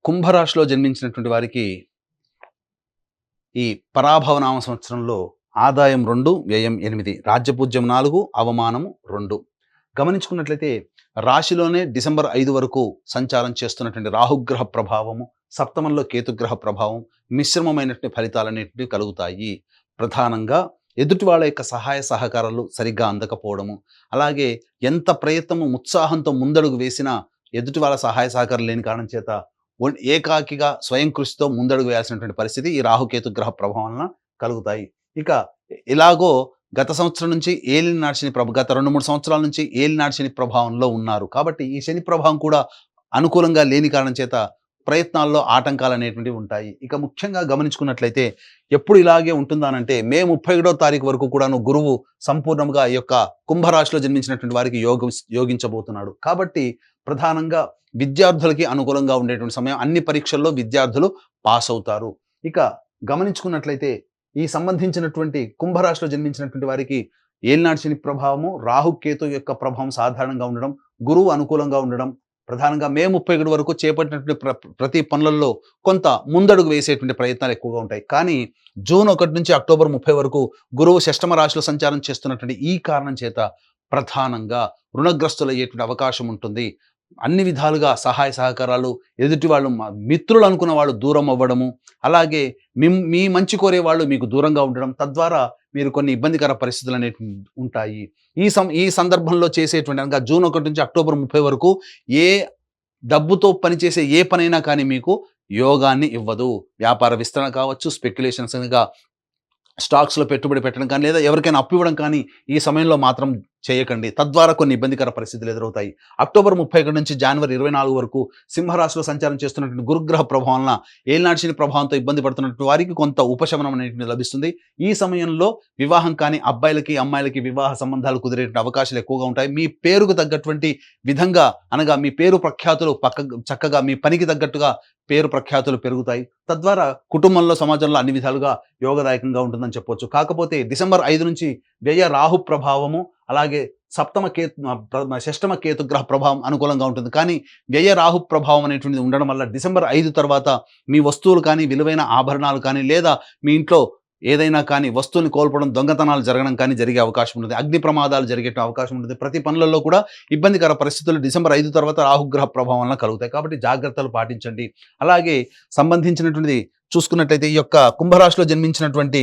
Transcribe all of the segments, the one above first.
కుంభరాశిలో జన్మించినటువంటి వారికి ఈ పరాభవనామ సంవత్సరంలో ఆదాయం 2, వ్యయం 8, రాజ్యపూజ్యం 4, అవమానము 2. గమనించుకున్నట్లయితే రాశిలోనే డిసెంబర్ 5 వరకు సంచారం చేస్తున్నటువంటి రాహుగ్రహ ప్రభావము, సప్తమంలో కేతుగ్రహ ప్రభావం మిశ్రమమైనటువంటి ఫలితాలన్నింటినీ కలుగుతాయి. ప్రధానంగా ఎదుటి వాళ్ళ యొక్క సహాయ సహకారాలు సరిగ్గా అందకపోవడము, అలాగే ఎంత ప్రయత్నము ఉత్సాహంతో ముందడుగు వేసినా ఎదుటి వాళ్ళ సహాయ సహకారం లేని కారణం చేత ఏకాకిగా స్వయం కృషితో ముందడుగు వేయాల్సినటువంటి పరిస్థితి ఈ రాహుకేతు గ్రహ ప్రభావం వలన కలుగుతాయి. ఇక ఇలాగో గత సంవత్సరం నుంచి ఏలినాటి శని గత 2-3 సంవత్సరాల నుంచి ఏలినాటి శని ప్రభావంలో ఉన్నారు. కాబట్టి ఈ శని ప్రభావం కూడా అనుకూలంగా లేని కారణం చేత ప్రయత్నాల్లో ఆటంకాలు అనేటువంటివి ఉంటాయి. ఇక ముఖ్యంగా గమనించుకున్నట్లయితే ఎప్పుడు ఇలాగే ఉంటుందానంటే మే 31వ తారీఖు వరకు కూడాను గురువు సంపూర్ణంగా ఈ యొక్క కుంభరాశిలో జన్మించినటువంటి వారికి యోగించబోతున్నాడు. కాబట్టి ప్రధానంగా విద్యార్థులకి అనుకూలంగా ఉండేటువంటి సమయం. అన్ని పరీక్షల్లో విద్యార్థులు పాస్ అవుతారు. ఇక గమనించుకున్నట్లయితే ఈ సంబంధించినటువంటి కుంభరాశిలో జన్మించినటువంటి వారికి ఏలినాటి శని ప్రభావము, రాహుకేతు యొక్క ప్రభావం సాధారణంగా ఉండడం, గురువు అనుకూలంగా ఉండడం, ప్రధానంగా మే 31 వరకు చేపట్టినటువంటి ప్రతి పనులలో కొంత ముందడుగు వేసేటువంటి ప్రయత్నాలు ఎక్కువగా ఉంటాయి. కానీ జూన్ 1 నుంచి అక్టోబర్ 30 వరకు గురువు షష్టమ రాశిలో సంచారం చేస్తున్నటువంటి ఈ కారణం చేత ప్రధానంగా రుణగ్రస్తులయ్యేటువంటి అవకాశం ఉంటుంది. అన్ని విధాలుగా సహాయ సహకారాలు, ఎదుటి వాళ్ళు మిత్రులు అనుకున్న వాళ్ళు దూరం అవ్వడము, అలాగే మీ మంచి కోరే వాళ్ళు మీకు దూరంగా ఉండడం, తద్వారా మీరు కొన్ని ఇబ్బందికర పరిస్థితులు అనేవి ఉంటాయి. ఈ సందర్భంలో చేసేటువంటి అనగా జూన్ 1 నుంచి అక్టోబర్ 30 వరకు ఏ డబ్బుతో పనిచేసే ఏ పనైనా కానీ మీకు యోగాన్ని ఇవ్వదు. వ్యాపార విస్తరణ కావచ్చు, స్పెక్యులేషన్స్గా స్టాక్స్లో పెట్టుబడి పెట్టడం కానీ, లేదా ఎవరికైనా అప్పు ఇవ్వడం కానీ ఈ సమయంలో మాత్రం చేయకండి. తద్వారా కొన్ని ఇబ్బందికర పరిస్థితులు ఎదురవుతాయి. అక్టోబర్ 31 నుంచి జనవరి 24 వరకు సింహరాశిలో సంచారం చేస్తున్నటువంటి గురుగ్రహ ప్రభావం వలన ఏలినాటి శని ప్రభావంతో ఇబ్బంది పడుతున్నటువంటి వారికి కొంత ఉపశమనం అనేది లభిస్తుంది. ఈ సమయంలో వివాహం కానీ అబ్బాయిలకి అమ్మాయిలకి వివాహ సంబంధాలు కుదిరేటువంటి అవకాశాలు ఎక్కువగా ఉంటాయి. మీ పేరుకు తగ్గటువంటి విధంగా అనగా మీ పేరు ప్రఖ్యాతులు చక్కగా మీ పనికి తగ్గట్టుగా పేరు ప్రఖ్యాతులు పెరుగుతాయి. తద్వారా కుటుంబంలో, సమాజంలో అన్ని విధాలుగా యోగదాయకంగా ఉంటుందని చెప్పొచ్చు. కాకపోతే డిసెంబర్ 5 నుంచి వ్యయ రాహు ప్రభావము, అలాగే షష్టమ కేతుగ్రహ ప్రభావం అనుకూలంగా ఉంటుంది. కానీ వ్యయ రాహు ప్రభావం అనేటువంటిది ఉండడం వల్ల డిసెంబర్ 5 తర్వాత మీ వస్తువులు కానీ, విలువైన ఆభరణాలు కానీ, లేదా మీ ఇంట్లో ఏదైనా కానీ వస్తువుని కోల్పోవడం, దొంగతనాలు జరగడం కానీ జరిగే అవకాశం ఉంటుంది. అగ్ని ప్రమాదాలు జరిగే అవకాశం ఉంటుంది. ప్రతి పనులలో కూడా ఇబ్బందికర పరిస్థితులు డిసెంబర్ 5 తర్వాత రాహుగ్రహ ప్రభావం వలన కలుగుతాయి. కాబట్టి జాగ్రత్తలు పాటించండి. అలాగే సంబంధించినటువంటిది చూసుకున్నట్లయితే ఈ యొక్క కుంభరాశిలో జన్మించినటువంటి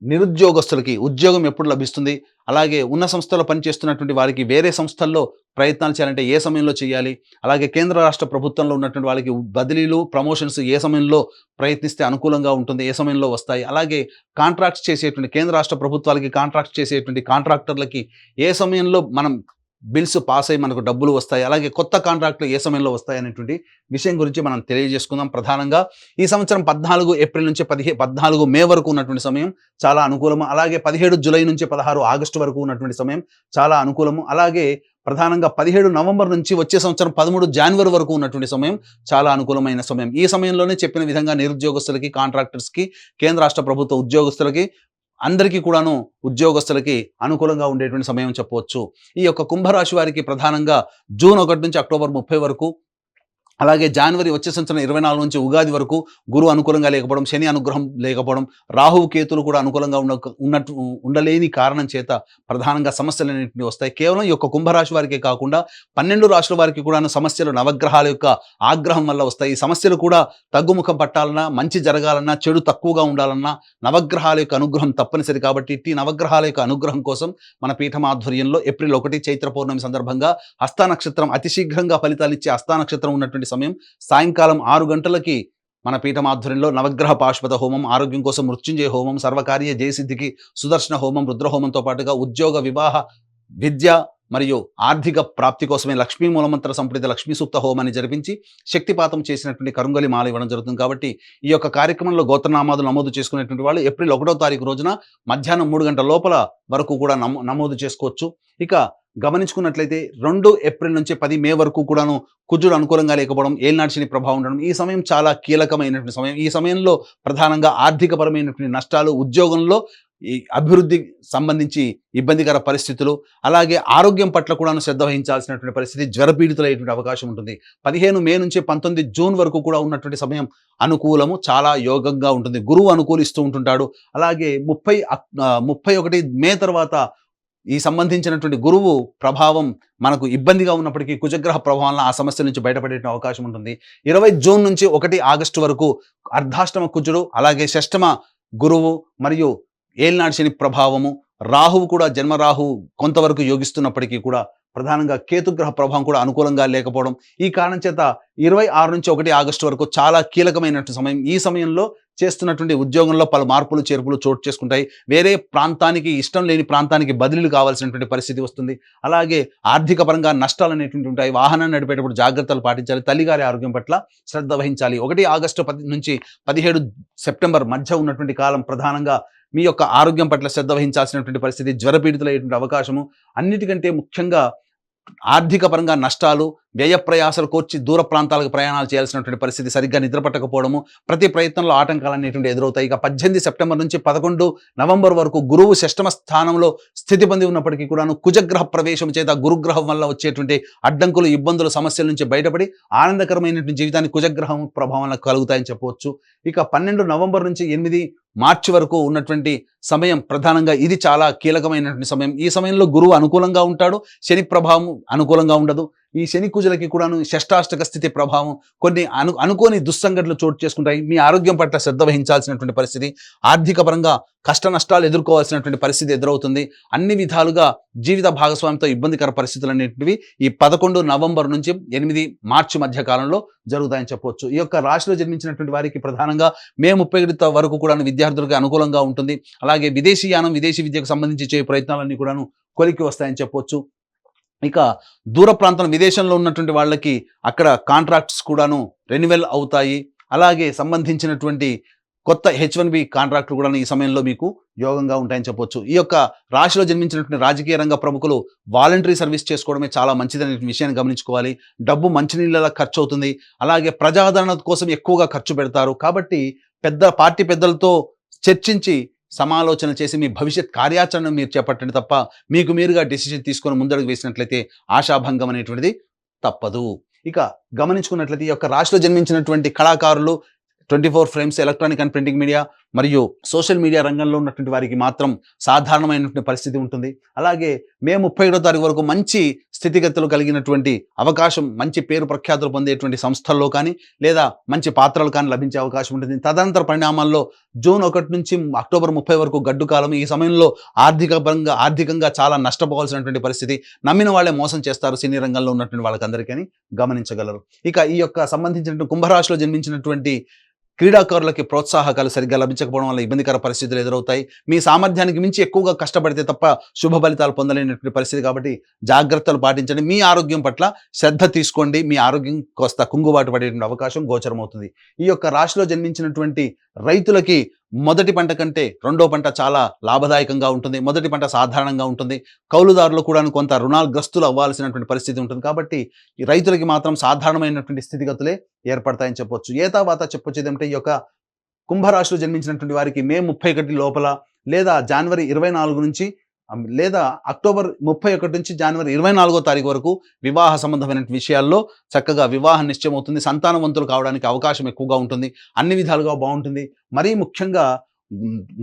నిరుద్యోగస్తులకి ఉద్యోగం ఎప్పుడు లభిస్తుంది, అలాగే ఉన్న సంస్థలో పనిచేస్తున్నటువంటి వారికి వేరే సంస్థల్లో ప్రయత్నాలు చేయాలంటే ఏ సమయంలో చేయాలి, అలాగే కేంద్ర రాష్ట్ర ప్రభుత్వంలో ఉన్నటువంటి వాళ్ళకి బదిలీలు, ప్రమోషన్స్ ఏ సమయంలో ప్రయత్నిస్తే అనుకూలంగా ఉంటుంది, ఏ సమయంలో వస్తాయి, అలాగే కాంట్రాక్ట్స్ చేసేటువంటి కేంద్ర రాష్ట్ర ప్రభుత్వాలకి కాంట్రాక్ట్స్ చేసేటువంటి కాంట్రాక్టర్లకి ఏ సమయంలో మనం బిల్స్ పాస్ అయ్యి మనకు డబ్బులు వస్తాయి, అలాగే కొత్త కాంట్రాక్టులు ఏ సమయంలో వస్తాయి అనేటువంటి విషయం గురించి మనం తెలియజేసుకుందాం. ప్రధానంగా ఈ సంవత్సరం 14 ఏప్రిల్ నుంచి 14 మే వరకు ఉన్నటువంటి సమయం చాలా అనుకూలము. అలాగే 17 జూలై నుంచి 16 ఆగస్టు వరకు ఉన్నటువంటి సమయం చాలా అనుకూలము. అలాగే ప్రధానంగా 17 నవంబర్ నుంచి వచ్చే సంవత్సరం 13 జనవరి వరకు ఉన్నటువంటి సమయం చాలా అనుకూలమైన సమయం. ఈ సమయంలోనే చెప్పిన విధంగా నిరుద్యోగస్తులకి, కాంట్రాక్టర్స్కి, కేంద్ర రాష్ట్ర ప్రభుత్వ ఉద్యోగస్తులకి, అందరికీ కూడాను ఉద్యోగస్తులకి అనుకూలంగా ఉండేటువంటి సమయం చెప్పవచ్చు. ఈ యొక్క కుంభరాశి వారికి ప్రధానంగా జూన్ 1 నుంచి అక్టోబర్ 30 వరకు, అలాగే జనవరి వచ్చే సంవత్సరం 24 నుంచి ఉగాది వరకు గురువు అనుకూలంగా లేకపోవడం, శని అనుగ్రహం లేకపోవడం, రాహువు కేతులు కూడా అనుకూలంగా ఉండలేని కారణం చేత ప్రధానంగా సమస్యలు అనేటివి వస్తాయి. కేవలం ఈ యొక్క కుంభరాశి వారికే కాకుండా 12 రాశుల వారికి కూడా సమస్యలు నవగ్రహాల యొక్క ఆగ్రహం వల్ల వస్తాయి. ఈ సమస్యలు కూడా తగ్గుముఖం పట్టాలన్నా, మంచి జరగాలన్నా, చెడు తక్కువగా ఉండాలన్నా నవగ్రహాల యొక్క అనుగ్రహం తప్పనిసరి. కాబట్టి ఈ నవగ్రహాల యొక్క అనుగ్రహం కోసం మన పీఠం ఆధ్వర్యంలో ఏప్రిల్ 1 చైత్ర పౌర్ణమి సందర్భంగా హస్త నక్షత్రం అతి శీఘ్రంగా ఫలితాలు ఇచ్చే హస్త నక్షత్రం ఉన్నటువంటి సమయం సాయంకాలం 6 గంటలకి మన పీఠం ఆధ్వర్యంలో నవగ్రహ పాశుపత హోమం, ఆరోగ్యం కోసం మృత్యుంజయ హోమం, సర్వకార్య జయసిద్ధికి సుదర్శన హోమం, రుద్రహోమంతో పాటుగా ఉద్యోగ, వివాహ, విద్య మరియు ఆర్థిక ప్రాప్తి కోసమే లక్ష్మీ మూలమంత్ర సంప్రీత లక్ష్మీ సూక్త హోమాన్ని జరిపించి శక్తిపాతం చేసినటువంటి కరుంగలి మాల ఇవ్వడం జరుగుతుంది. కాబట్టి ఈ యొక్క కార్యక్రమంలో గోత్రనామాలు నమోదు చేసుకునేటువంటి వాళ్ళు ఏప్రిల్ 1వ తారీఖు రోజున మధ్యాహ్నం 3 గంటల లోపల వరకు కూడా నమోదు చేసుకోవచ్చు. ఇక గమనించుకున్నట్లయితే 2 ఏప్రిల్ నుంచి 10 మే వరకు కూడాను కుజుడు అనుకూలంగా లేకపోవడం, ఏలినాటి శని ప్రభావం ఉండడం, ఈ సమయం చాలా కీలకమైనటువంటి సమయం. ఈ సమయంలో ప్రధానంగా ఆర్థికపరమైనటువంటి నష్టాలు, ఉద్యోగంలో ఈ అభివృద్ధి సంబంధించి ఇబ్బందికర పరిస్థితులు, అలాగే ఆరోగ్యం పట్ల కూడాను శ్రద్ధ వహించాల్సినటువంటి పరిస్థితి, జ్వరపీడితులయ్యేటువంటి అవకాశం ఉంటుంది. 15 మే నుంచి 19 జూన్ వరకు కూడా ఉన్నటువంటి సమయం అనుకూలము, చాలా యోగంగా ఉంటుంది. గురువు అనుకూలిస్తూ ఉంటుంటాడు. అలాగే 31 మే తర్వాత ఈ సంబంధించినటువంటి గురువు ప్రభావం మనకు ఇబ్బందిగా ఉన్నప్పటికీ కుజగ్రహ ప్రభావం ఆ సమస్య నుంచి బయటపడే అవకాశం ఉంటుంది. 20 జూన్ నుంచి 1 ఆగస్టు వరకు అర్ధాష్టమ కుజుడు, అలాగే షష్టమ గురువు మరియు ఏలినాడు శని ప్రభావము, రాహువు కూడా జన్మరాహు కొంతవరకు యోగిస్తున్నప్పటికీ కూడా ప్రధానంగా కేతుగ్రహ ప్రభావం కూడా అనుకూలంగా లేకపోవడం, ఈ కారణం చేత 26 నుంచి 1 ఆగస్టు వరకు చాలా కీలకమైనటువంటి సమయం. ఈ సమయంలో చేస్తున్నటువంటి ఉద్యోగంలో పలు మార్పులు చేర్పులు చోటు చేసుకుంటాయి. వేరే ప్రాంతానికి, ఇష్టం లేని ప్రాంతానికి బదిలీలు కావాల్సినటువంటి పరిస్థితి వస్తుంది. అలాగే ఆర్థిక పరంగా నష్టాలు అనేటువంటి ఉంటాయి. వాహనాన్ని నడిపేటప్పుడు జాగ్రత్తలు పాటించాలి. తల్లిగారి ఆరోగ్యం పట్ల శ్రద్ధ వహించాలి. 1 ఆగస్టు నుంచి 17 సెప్టెంబర్ మధ్య ఉన్నటువంటి కాలం ప్రధానంగా మీ యొక్క ఆరోగ్యం పట్ల శ్రద్ధ వహించాల్సినటువంటి పరిస్థితి, జ్వరపీడితులయ్యేటువంటి అవకాశము, అన్నిటికంటే ముఖ్యంగా ఆర్థిక పరంగా నష్టాలు, వ్యయ ప్రయాసాలు కోర్చి దూర ప్రాంతాలకు ప్రయాణాలు చేయాల్సినటువంటి పరిస్థితి, సరిగ్గా నిద్ర పట్టకపోవడము, ప్రతి ప్రయత్నంలో ఆటంకాలు అనేటువంటి ఎదురవుతాయి. ఇక 18 సెప్టెంబర్ నుంచి 11 నవంబర్ వరకు గురువు షష్టమ స్థానంలో స్థితి పొంది ఉన్నప్పటికీ కూడాను కుజగ్రహ ప్రవేశం చేత గురుగ్రహం వల్ల వచ్చేటువంటి అడ్డంకులు, ఇబ్బందులు, సమస్యల నుంచి బయటపడి ఆనందకరమైనటువంటి జీవితాన్ని కుజగ్రహం ప్రభావం కలుగుతాయని చెప్పవచ్చు. ఇక 12 నవంబర్ నుంచి 8 మార్చి వరకు ఉన్నటువంటి సమయం ప్రధానంగా ఇది చాలా కీలకమైనటువంటి సమయం. ఈ సమయంలో గురువు అనుకూలంగా ఉంటాడు, శని ప్రభావం అనుకూలంగా ఉండదు. ఈ శని కుజులకి కూడాను షష్టాష్టక స్థితి ప్రభావం, కొన్ని అనుకోని దుస్సంఘటనలు చోటు చేసుకుంటాయి. మీ ఆరోగ్యం పట్ల శ్రద్ధ వహించాల్సినటువంటి పరిస్థితి, ఆర్థిక పరంగా కష్ట నష్టాలు ఎదుర్కోవాల్సినటువంటి పరిస్థితి ఎదురవుతుంది. అన్ని విధాలుగా జీవిత భాగస్వామితో ఇబ్బందికర పరిస్థితులు అనేటివి ఈ 11 నవంబర్ నుంచి 8 మార్చి మధ్య కాలంలో జరుగుతాయని చెప్పవచ్చు. ఈ యొక్క రాశిలో జన్మించినటువంటి వారికి ప్రధానంగా మే 31 వరకు కూడా విద్యార్థులకు అనుకూలంగా ఉంటుంది. అలాగే విదేశీయానం, విదేశీ విద్యకు సంబంధించి చేయ ప్రయత్నాలన్నీ కూడాను కొలిక్కి వస్తాయని చెప్పవచ్చు. ఇక దూర ప్రాంతం విదేశంలో ఉన్నటువంటి వాళ్ళకి అక్కడ కాంట్రాక్ట్స్ కూడాను రెన్యువల్ అవుతాయి. అలాగే సంబంధించినటువంటి కొత్త H1B కాంట్రాక్టులు కూడా ఈ సమయంలో మీకు యోగంగా ఉంటాయని చెప్పొచ్చు. ఈ యొక్క రాశిలో జన్మించినటువంటి రాజకీయ రంగ ప్రముఖులు వాలంటరీ సర్వీస్ చేసుకోవడమే చాలా మంచిదనే విషయాన్ని గమనించుకోవాలి. డబ్బు మంచినీళ్ళలా ఖర్చు అవుతుంది. అలాగే ప్రజాదరణ కోసం ఎక్కువగా ఖర్చు పెడతారు. కాబట్టి పార్టీ పెద్దలతో చర్చించి సమాలోచన చేసి మీ భవిష్యత్ కార్యాచరణ మీరు చేపట్టండి తప్ప మీకు మీరుగా డెసిషన్ తీసుకొని ముందడుగు వేసినట్లయితే ఆశాభంగం అనేటువంటిది తప్పదు. ఇక గమనించుకున్నట్లయితే ఈ యొక్క రాశిలో జన్మించినటువంటి కళాకారులు 24 frames, electronic and printing media మరియు సోషల్ మీడియా రంగంలో ఉన్నటువంటి వారికి మాత్రం సాధారణమైనటువంటి పరిస్థితి ఉంటుంది. అలాగే మే 31వ తారీఖు వరకు మంచి స్థితిగతులు కలిగినటువంటి అవకాశం, మంచి పేరు ప్రఖ్యాతులు పొందేటువంటి సంస్థల్లో కానీ లేదా మంచి పాత్రలు కానీ లభించే అవకాశం ఉంటుంది. తదనంతర పరిణామాల్లో జూన్ 1 నుంచి అక్టోబర్ 30 వరకు గడ్డు కాలం. ఈ సమయంలో ఆర్థికంగా చాలా నష్టపోవాల్సినటువంటి పరిస్థితి, నమ్మిన వాళ్ళే మోసం చేస్తారు సినీ రంగంలో ఉన్నటువంటి వాళ్ళకందరికీ గమనించగలరు. ఇక ఈ యొక్క సంబంధించినటువంటి కుంభరాశిలో జన్మించినటువంటి క్రీడాకారులకి ప్రోత్సాహకాలు సరిగ్గా లభించకపోవడం వల్ల ఇబ్బందికర పరిస్థితులు ఎదురవుతాయి. మీ సామర్థ్యానికి మించి ఎక్కువగా కష్టపడితే తప్ప శుభ ఫలితాలు పొందలేనటువంటి పరిస్థితి కాబట్టి జాగ్రత్తలు పాటించండి. మీ ఆరోగ్యం పట్ల శ్రద్ధ తీసుకోండి. మీ ఆరోగ్యం కాస్త కుంగుబాటు పడేటువంటి అవకాశం గోచరమవుతుంది. ఈ యొక్క రాశిలో జన్మించినటువంటి రైతులకి మొదటి పంట కంటే రెండో పంట చాలా లాభదాయకంగా ఉంటుంది. మొదటి పంట సాధారణంగా ఉంటుంది. కౌలుదారులు కూడా కొంత రుణాగ్రస్తులు అవ్వాల్సినటువంటి పరిస్థితి ఉంటుంది. కాబట్టి ఈ రైతులకి మాత్రం సాధారణమైనటువంటి స్థితిగతులే ఏర్పడతాయని చెప్పొచ్చు. ఏతావాత చెప్పొచ్చేది ఏమంటే ఈ యొక్క కుంభరాశిలో జన్మించినటువంటి వారికి మే 31 లోపల లేదా జనవరి 24 నుంచి లేదా అక్టోబర్ 31 నుంచి జనవరి 24వ తారీఖు వరకు వివాహ సంబంధమైన విషయాల్లో చక్కగా వివాహం నిశ్చయమవుతుంది. సంతానవంతులు కావడానికి అవకాశం ఎక్కువగా ఉంటుంది. అన్ని విధాలుగా బాగుంటుంది. మరీ ముఖ్యంగా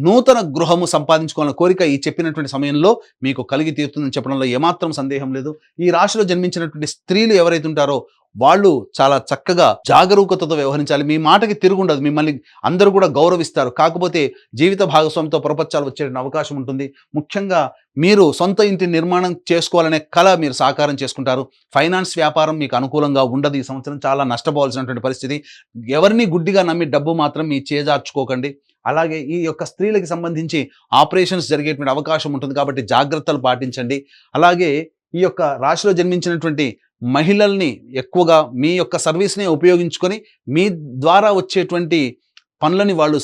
నూతన గృహము సంపాదించుకోవాలన్న కోరిక ఈ చెప్పినటువంటి సమయంలో మీకు కలిగి తీరుతుందని చెప్పడంలో ఏమాత్రం సందేహం లేదు. ఈ రాశిలో జన్మించినటువంటి స్త్రీలు ఎవరైతే ఉంటారో వాళ్ళు చాలా చక్కగా జాగరూకతతో వ్యవహరించాలి. మీ మాటకి తిరుగుండదు. మిమ్మల్ని అందరూ కూడా గౌరవిస్తారు. కాకపోతే జీవిత భాగస్వామితో పొరపచ్చాలు వచ్చే అవకాశం ఉంటుంది. ముఖ్యంగా మీరు సొంత ఇంటి నిర్మాణం చేసుకోవాలనే కళ మీరు సాకారం చేసుకుంటారు. ఫైనాన్స్ వ్యాపారం మీకు అనుకూలంగా ఉండదు. ఈ సంవత్సరం చాలా నష్టపోవాల్సినటువంటి పరిస్థితి. ఎవరిని గుడ్డిగా నమ్మి డబ్బు మాత్రం మీ చేజార్చుకోకండి. అలాగే ఈ యొక్క స్త్రీలకు సంబంధించి ఆపరేషన్స్ జరిగేటువంటి అవకాశం ఉంటుంది. కాబట్టి జాగ్రత్తలు పాటించండి. అలాగే ఈ యొక్క రాశిలో జన్మించినటువంటి మహిళల్ని ఎక్కువగా మీ యొక్క సర్వీస్ని ఉపయోగించుకొని మీ ద్వారా వచ్చేటువంటి పనులని వాళ్ళు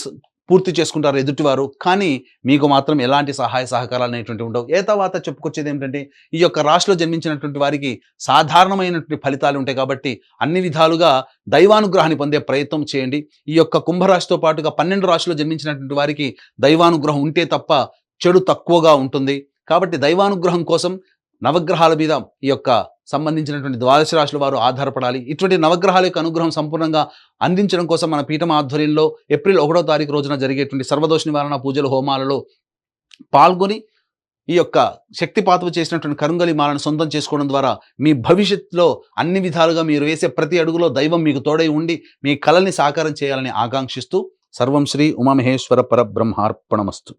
పూర్తి చేసుకుంటారు ఎదుటివారు. కానీ మీకు మాత్రం ఎలాంటి సహాయ సహకారాలు అనేటువంటి ఉండవు. తర్వాత చెప్పుకొచ్చేది ఏంటంటే ఈ యొక్క రాశిలో జన్మించినటువంటి వారికి సాధారణమైనటువంటి ఫలితాలు ఉంటాయి. కాబట్టి అన్ని విధాలుగా దైవానుగ్రహాన్ని పొందే ప్రయత్నం చేయండి. ఈ యొక్క కుంభరాశితో పాటుగా 12 రాశిలో జన్మించినటువంటి వారికి దైవానుగ్రహం ఉంటే తప్ప చెడు తక్కువగా ఉంటుంది. కాబట్టి దైవానుగ్రహం కోసం నవగ్రహాల మీద ఈ యొక్క సంబంధించినటువంటి ద్వాదశ రాశుల వారు ఆధారపడాలి. ఇటువంటి నవగ్రహాల యొక్క అనుగ్రహం సంపూర్ణంగా అందించడం కోసం మన పీఠం ఆధ్వర్యంలో ఏప్రిల్ 1వ తారీఖు రోజున జరిగేటువంటి సర్వదోష నివారణ పూజలు, హోమాలలో పాల్గొని ఈ యొక్క శక్తిపాతము చేసినటువంటి కరుంగలి మాలను సొంతం చేసుకోవడం ద్వారా మీ భవిష్యత్తులో అన్ని విధాలుగా మీరు వేసే ప్రతి అడుగులో దైవం మీకు తోడై ఉండి మీ కలల్ని సాకారం చేయాలని ఆకాంక్షిస్తూ సర్వం శ్రీ ఉమామహేశ్వర పరబ్రహ్మార్పణమస్తు.